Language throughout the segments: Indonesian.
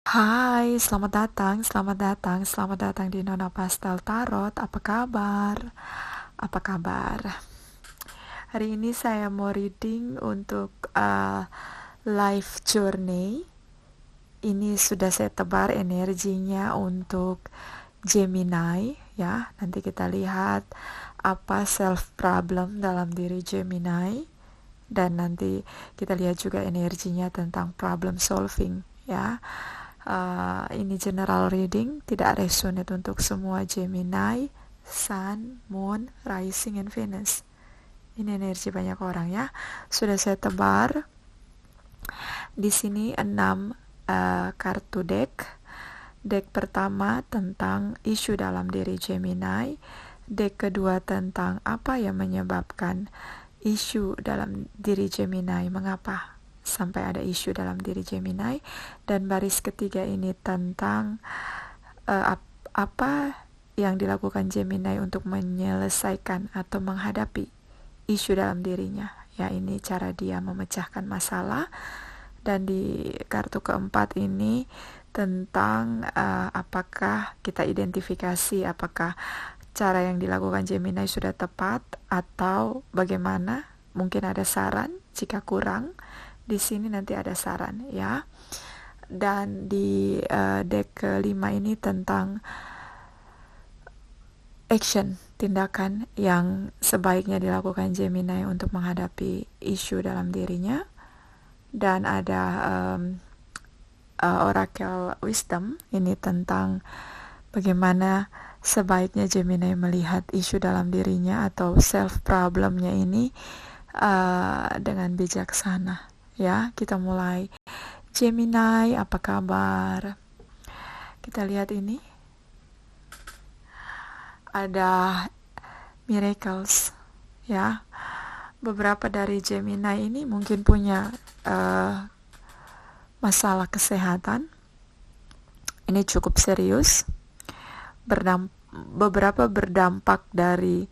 Hai, selamat datang di Nona Pastel Tarot. Apa kabar? Apa kabar? Hari ini saya mau reading untuk life journey. Ini sudah saya tebar energinya untuk Gemini, ya. Nanti kita lihat apa self problem dalam diri Gemini, dan nanti kita lihat juga energinya tentang problem solving, ya. Ini general reading, tidak resonate untuk semua Gemini, Sun, Moon, Rising, and Venus. Ini energi banyak orang, ya. Sudah saya tebar di sini 6 kartu deck. Deck pertama tentang isu dalam diri Gemini, deck kedua tentang apa yang menyebabkan isu dalam diri Gemini, mengapa sampai ada isu dalam diri Gemini, dan baris ketiga ini tentang apa yang dilakukan Gemini untuk menyelesaikan atau menghadapi isu dalam dirinya. Ya, ini cara dia memecahkan masalah. Dan di kartu keempat ini tentang apakah kita identifikasi apakah cara yang dilakukan Gemini sudah tepat atau bagaimana. Mungkin ada saran, jika kurang di sini nanti ada saran, ya. Dan di deck kelima ini tentang action, tindakan yang sebaiknya dilakukan Gemini untuk menghadapi isu dalam dirinya. Dan ada Oracle Wisdom, ini tentang bagaimana sebaiknya Gemini melihat isu dalam dirinya atau self problemnya ini dengan bijaksana. Ya, kita mulai. Gemini, apa kabar? Kita lihat ini. Ada miracles, ya. Beberapa dari Gemini ini mungkin punya masalah kesehatan. Ini cukup serius. Beberapa berdampak dari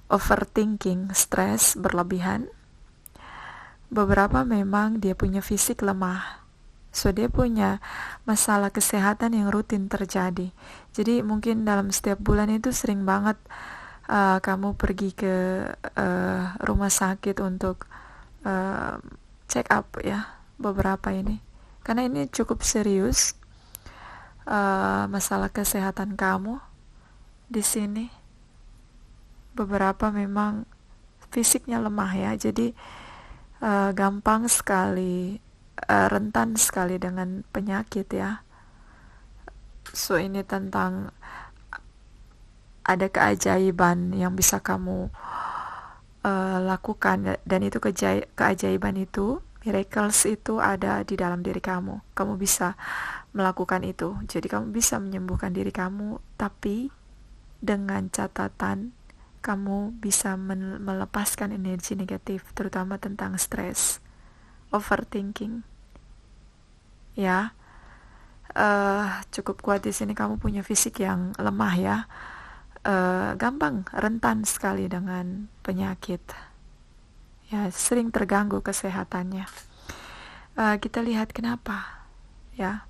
overthinking, stres berlebihan. Beberapa memang dia punya fisik lemah. So dia punya masalah kesehatan yang rutin terjadi. Jadi mungkin dalam setiap bulan itu sering banget kamu pergi ke rumah sakit untuk check up, ya, beberapa ini. Karena ini cukup serius masalah kesehatan kamu di sini. Beberapa memang fisiknya lemah, ya, jadi gampang sekali, rentan sekali dengan penyakit, ya. So ini tentang ada keajaiban yang bisa kamu lakukan, dan itu keajaiban itu, miracles itu ada di dalam diri kamu. Kamu bisa melakukan itu. Jadi kamu bisa menyembuhkan diri kamu, tapi dengan catatan kamu bisa melepaskan energi negatif, terutama tentang stres, overthinking. Ya, cukup kuat di sini. Kamu punya fisik yang lemah, ya. Gampang rentan sekali dengan penyakit, ya, sering terganggu kesehatannya. Kita lihat kenapa, ya,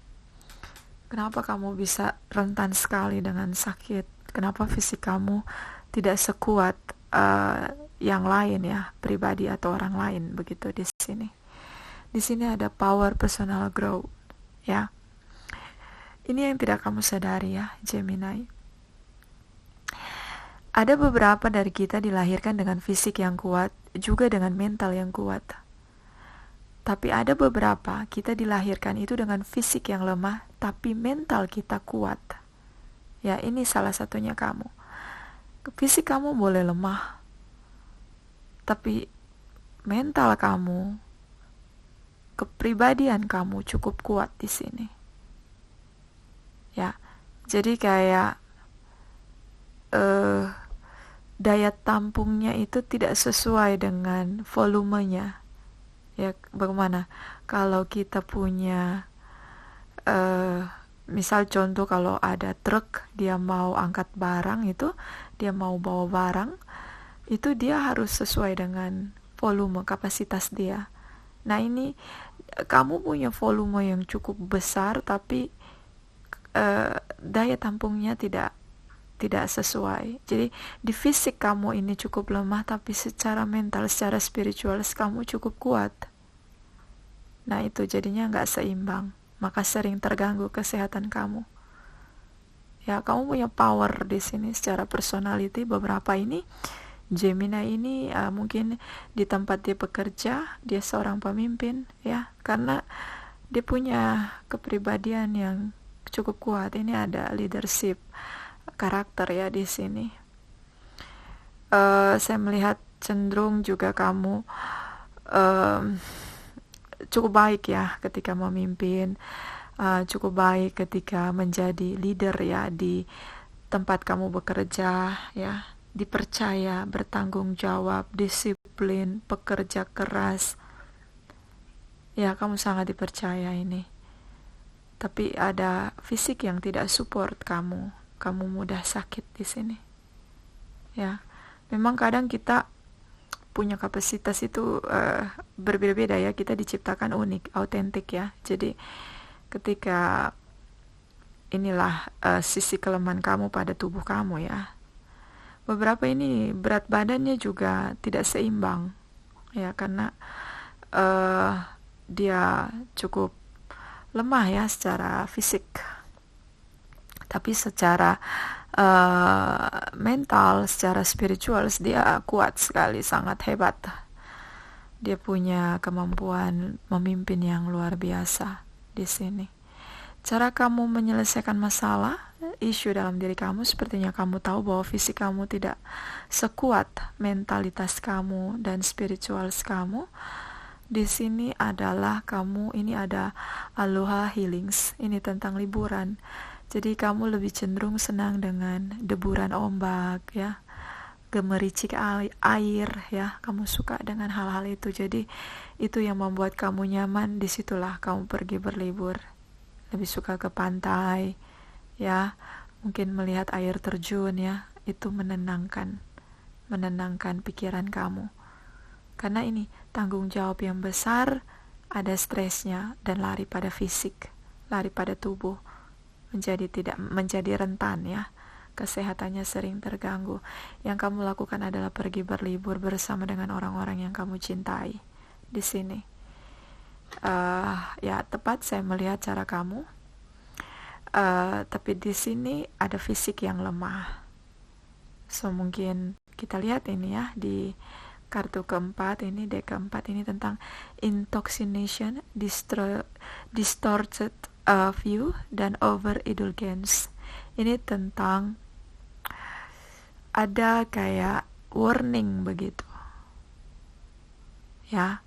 kenapa kamu bisa rentan sekali dengan sakit, kenapa fisik kamu tidak sekuat yang lain, ya, pribadi atau orang lain, begitu. Di sini ada power personal growth, ya. Ini yang tidak kamu sadari, ya, Gemini. Ada beberapa dari kita dilahirkan dengan fisik yang kuat, juga dengan mental yang kuat. Tapi ada beberapa kita dilahirkan itu dengan fisik yang lemah, tapi mental kita kuat. Ya, ini salah satunya kamu. Fisik kamu boleh lemah, tapi mental kamu, kepribadian kamu cukup kuat di sini. Ya, jadi kayak daya tampungnya itu tidak sesuai dengan volumenya. Ya, bagaimana kalau kita punya misal contoh, kalau ada truk, dia mau angkat barang itu, dia mau bawa barang itu, dia harus sesuai dengan volume kapasitas dia. Nah, ini kamu punya volume yang cukup besar, tapi daya tampungnya tidak sesuai. Jadi di fisik kamu ini cukup lemah, tapi secara mental, secara spiritual kamu cukup kuat. Nah itu jadinya nggak seimbang, maka sering terganggu kesehatan kamu. Ya, kamu punya power di sini secara personality. Beberapa ini Gemini ini mungkin di tempat dia bekerja, dia seorang pemimpin, ya, karena dia punya kepribadian yang cukup kuat. Ini ada leadership karakter ya di sini. Saya melihat cenderung juga kamu cukup baik ya ketika memimpin, cukup baik ketika menjadi leader ya di tempat kamu bekerja ya, dipercaya, bertanggung jawab, disiplin, pekerja keras. Ya, kamu sangat dipercaya ini. Tapi ada fisik yang tidak support kamu. Kamu mudah sakit di sini. Ya. Memang kadang kita punya kapasitas itu berbeda-beda ya. Kita diciptakan unik, autentik ya. Jadi ketika inilah sisi kelemahan kamu pada tubuh kamu ya. Beberapa ini berat badannya juga tidak seimbang ya, karena dia cukup lemah ya secara fisik, tapi secara mental, secara spiritual dia kuat sekali, sangat hebat. Dia punya kemampuan memimpin yang luar biasa di sini. Cara kamu menyelesaikan masalah, isu dalam diri kamu, sepertinya kamu tahu bahwa fisik kamu tidak sekuat mentalitas kamu dan spiritual kamu. Di sini adalah kamu, ini ada Aloha Healings, ini tentang liburan. Jadi kamu lebih cenderung senang dengan deburan ombak ya, gemericik air ya, kamu suka dengan hal-hal itu. Jadi itu yang membuat kamu nyaman, disitulah kamu pergi berlibur. Lebih suka ke pantai ya, mungkin melihat air terjun ya, itu menenangkan pikiran kamu. Karena ini tanggung jawab yang besar, ada stresnya, dan lari pada fisik, lari pada tubuh, menjadi rentan ya, kesehatannya sering terganggu. Yang kamu lakukan adalah pergi berlibur bersama dengan orang-orang yang kamu cintai di sini. Ya tepat saya melihat cara kamu, tapi di sini ada fisik yang lemah. So mungkin kita lihat ini ya di kartu keempat ini, deck keempat ini tentang intoxication, distorted view, dan overindulgence. Ini tentang ada kayak warning begitu ya.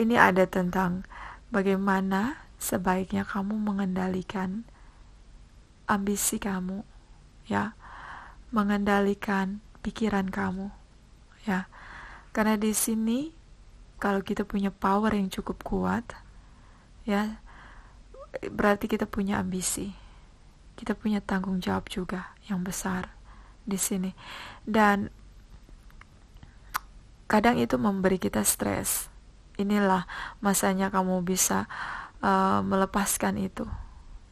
Ini ada tentang bagaimana sebaiknya kamu mengendalikan ambisi kamu ya, mengendalikan pikiran kamu ya. Karena di sini kalau kita punya power yang cukup kuat ya, berarti kita punya ambisi, kita punya tanggung jawab juga yang besar di sini, dan kadang itu memberi kita stres. Inilah masanya kamu bisa melepaskan itu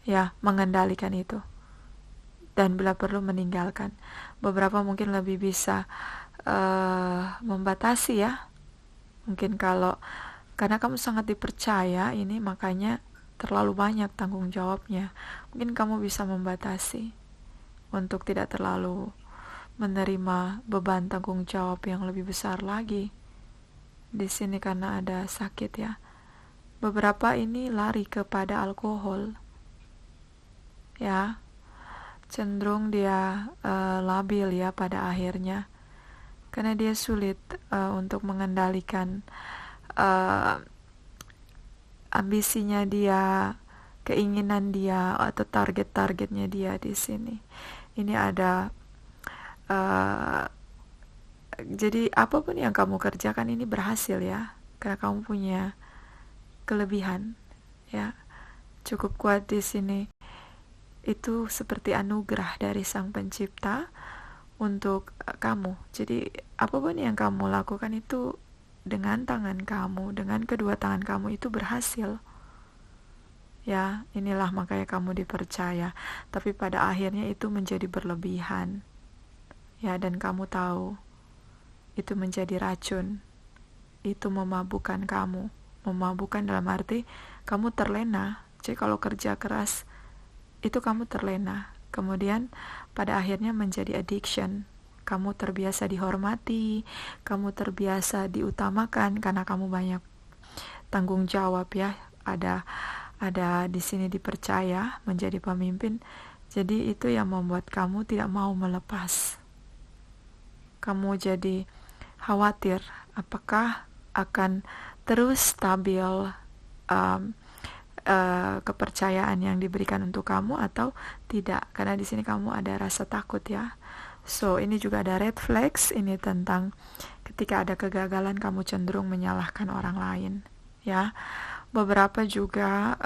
ya, mengendalikan itu, dan bila perlu meninggalkan. Beberapa mungkin lebih bisa membatasi ya, mungkin karena kamu sangat dipercaya ini, makanya terlalu banyak tanggung jawabnya. Mungkin kamu bisa membatasi untuk tidak terlalu menerima beban tanggung jawab yang lebih besar lagi di sini karena ada sakit ya. Beberapa ini lari kepada alkohol ya, cenderung dia labil ya pada akhirnya, karena dia sulit untuk mengendalikan ambisinya dia, keinginan dia, atau target-targetnya dia di sini. Ini ada jadi apapun yang kamu kerjakan ini berhasil ya, karena kamu punya kelebihan ya, cukup kuat di sini. Itu seperti anugerah dari Sang Pencipta untuk kamu. Jadi apapun yang kamu lakukan itu dengan tangan kamu, dengan kedua tangan kamu, itu berhasil Ya, inilah makanya kamu dipercaya. Tapi pada akhirnya itu menjadi berlebihan. Ya, dan kamu tahu itu menjadi racun. Itu memabukkan kamu. Memabukkan dalam arti kamu terlena. Jadi kalau kerja keras itu kamu terlena. Kemudian pada akhirnya menjadi addiction. Kamu terbiasa dihormati, kamu terbiasa diutamakan karena kamu banyak tanggung jawab ya. Ada di sini dipercaya menjadi pemimpin. Jadi itu yang membuat kamu tidak mau melepas. Kamu jadi khawatir apakah akan terus stabil kepercayaan yang diberikan untuk kamu atau tidak, karena di sini kamu ada rasa takut ya. So ini juga ada red flags, ini tentang ketika ada kegagalan kamu cenderung menyalahkan orang lain ya. Beberapa juga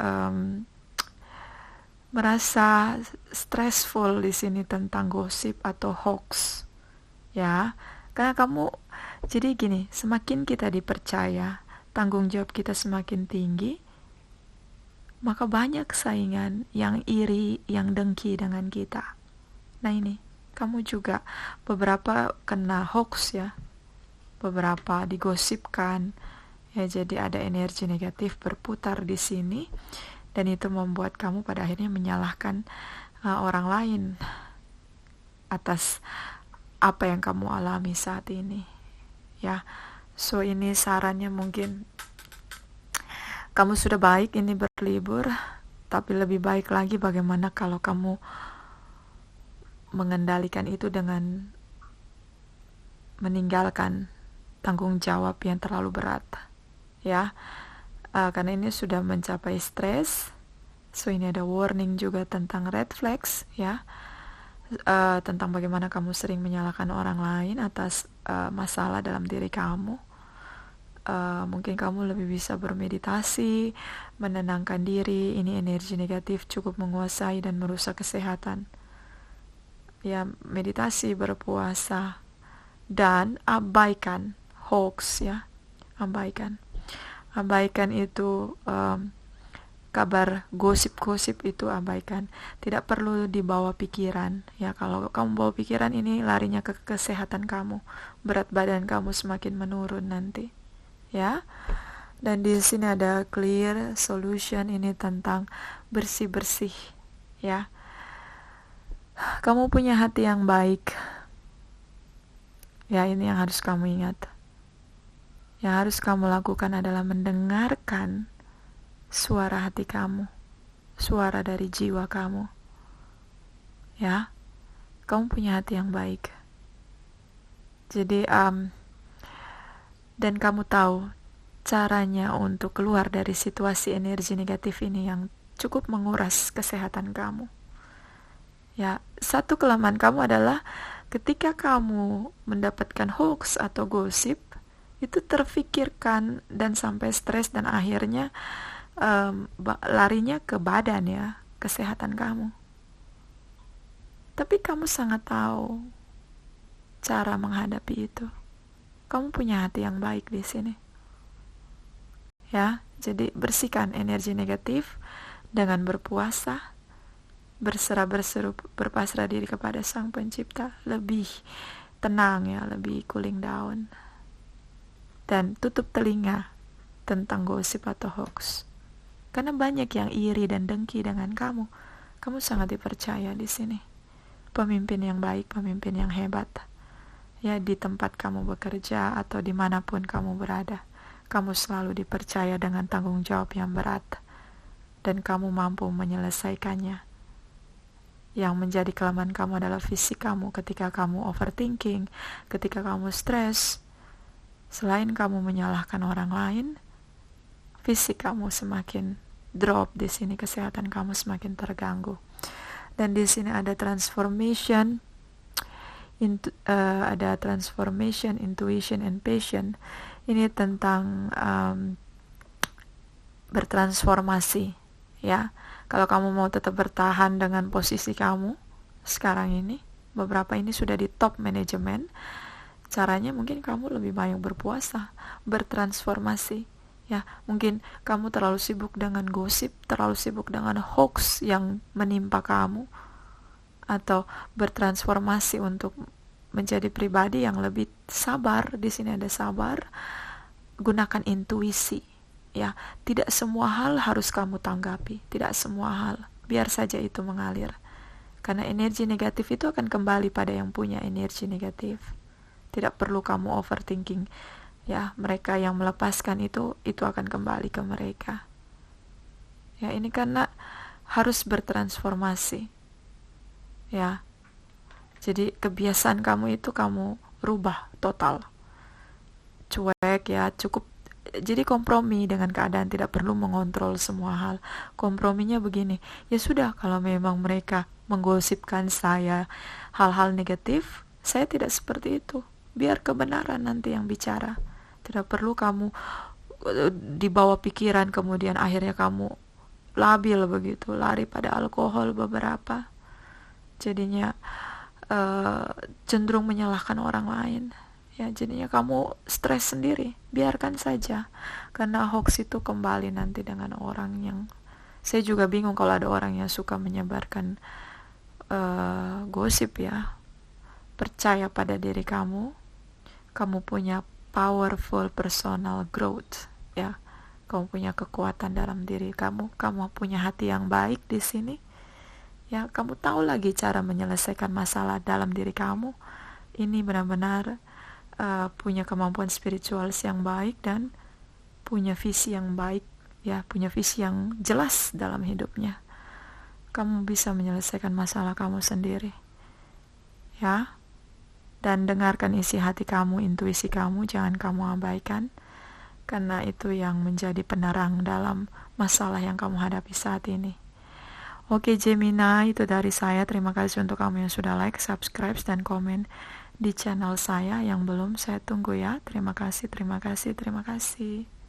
merasa stressful di sini tentang gosip atau hoax ya, karena kamu jadi gini, semakin kita dipercaya, tanggung jawab kita semakin tinggi, maka banyak saingan yang iri, yang dengki dengan kita. Nah ini, kamu juga beberapa kena hoax ya, beberapa digosipkan ya, jadi ada energi negatif berputar di sini, dan itu membuat kamu pada akhirnya menyalahkan orang lain atas apa yang kamu alami saat ini ya. So ini sarannya, mungkin kamu sudah baik ini berlibur, tapi lebih baik lagi bagaimana kalau kamu mengendalikan itu dengan meninggalkan tanggung jawab yang terlalu berat ya. Karena ini sudah mencapai stres. So ini ada warning juga tentang red flags ya, tentang bagaimana kamu sering menyalahkan orang lain atas masalah dalam diri kamu. Mungkin kamu lebih bisa bermeditasi, menenangkan diri. Ini energi negatif cukup menguasai dan merusak kesehatan ya. Meditasi, berpuasa, dan abaikan hoax ya. Abaikan itu kabar gosip-gosip itu abaikan. Tidak perlu dibawa pikiran ya. Kalau kamu bawa pikiran, ini larinya ke kesehatan kamu, berat badan kamu semakin menurun nanti ya. Dan di sini ada clear solution, ini tentang bersih-bersih ya. Kamu punya hati yang baik ya, ini yang harus kamu ingat. Yang harus kamu lakukan adalah mendengarkan suara hati kamu, suara dari jiwa kamu ya. Kamu punya hati yang baik. Jadi dan kamu tahu caranya untuk keluar dari situasi energi negatif ini yang cukup menguras kesehatan kamu ya. Satu kelemahan kamu adalah ketika kamu mendapatkan hoax atau gosip, itu terfikirkan dan sampai stres, dan akhirnya larinya ke badan ya, kesehatan kamu. Tapi kamu sangat tahu cara menghadapi itu. Kamu punya hati yang baik di sini ya. Jadi bersihkan energi negatif dengan berpuasa, berserah-berseru, berpasrah diri kepada Sang Pencipta, lebih tenang ya, lebih cooling down, dan tutup telinga tentang gosip atau hoax. Karena banyak yang iri dan dengki dengan kamu. Kamu sangat dipercaya di sini. Pemimpin yang baik, pemimpin yang hebat. Ya, di tempat kamu bekerja atau dimanapun kamu berada, kamu selalu dipercaya dengan tanggung jawab yang berat, dan kamu mampu menyelesaikannya. Yang menjadi kelemahan kamu adalah fisik kamu. Ketika kamu overthinking, ketika kamu stres, selain kamu menyalahkan orang lain, fisik kamu semakin drop di sini, kesehatan kamu semakin terganggu. Dan di sini ada transformation, intuition and passion. Ini tentang bertransformasi ya. Kalau kamu mau tetap bertahan dengan posisi kamu sekarang ini, beberapa ini sudah di top manajemen, caranya mungkin kamu lebih banyak berpuasa, bertransformasi Ya, mungkin kamu terlalu sibuk dengan gosip, terlalu sibuk dengan hoax yang menimpa kamu, atau bertransformasi untuk menjadi pribadi yang lebih sabar. Di sini ada sabar. Gunakan intuisi. Ya, tidak semua hal harus kamu tanggapi, tidak semua hal. Biar saja itu mengalir. Karena energi negatif itu akan kembali pada yang punya energi negatif. Tidak perlu kamu overthinking. Ya, mereka yang melepaskan itu akan kembali ke mereka. Ya, ini karena harus bertransformasi. Ya. Jadi kebiasaan kamu itu kamu rubah total. Cuek ya, cukup. Jadi kompromi dengan keadaan, tidak perlu mengontrol semua hal. Komprominya begini, ya sudah, kalau memang mereka menggosipkan saya hal-hal negatif, saya tidak seperti itu. Biar kebenaran nanti yang bicara. Tidak perlu kamu dibawa pikiran kemudian akhirnya kamu labil begitu, lari pada alkohol beberapa. Jadinya cenderung menyalahkan orang lain. Ya, jadinya kamu stres sendiri. Biarkan saja. Karena hoax itu kembali nanti dengan orang yang, saya juga bingung kalau ada orang yang suka menyebarkan gosip ya. Percaya pada diri kamu. Kamu punya powerful personal growth ya. Kamu punya kekuatan dalam diri kamu. Kamu punya hati yang baik di sini. Ya, kamu tahu lagi cara menyelesaikan masalah dalam diri kamu. Ini benar-benar punya kemampuan spiritual yang baik dan punya visi yang baik, ya, punya visi yang jelas dalam hidupnya. Kamu bisa menyelesaikan masalah kamu sendiri. Ya. Dan dengarkan isi hati kamu, intuisi kamu, jangan kamu abaikan. Karena itu yang menjadi penerang dalam masalah yang kamu hadapi saat ini. Oke Gemini, itu dari saya. Terima kasih untuk kamu yang sudah like, subscribe, dan komen di channel saya. Yang belum, saya tunggu ya. Terima kasih, terima kasih, terima kasih.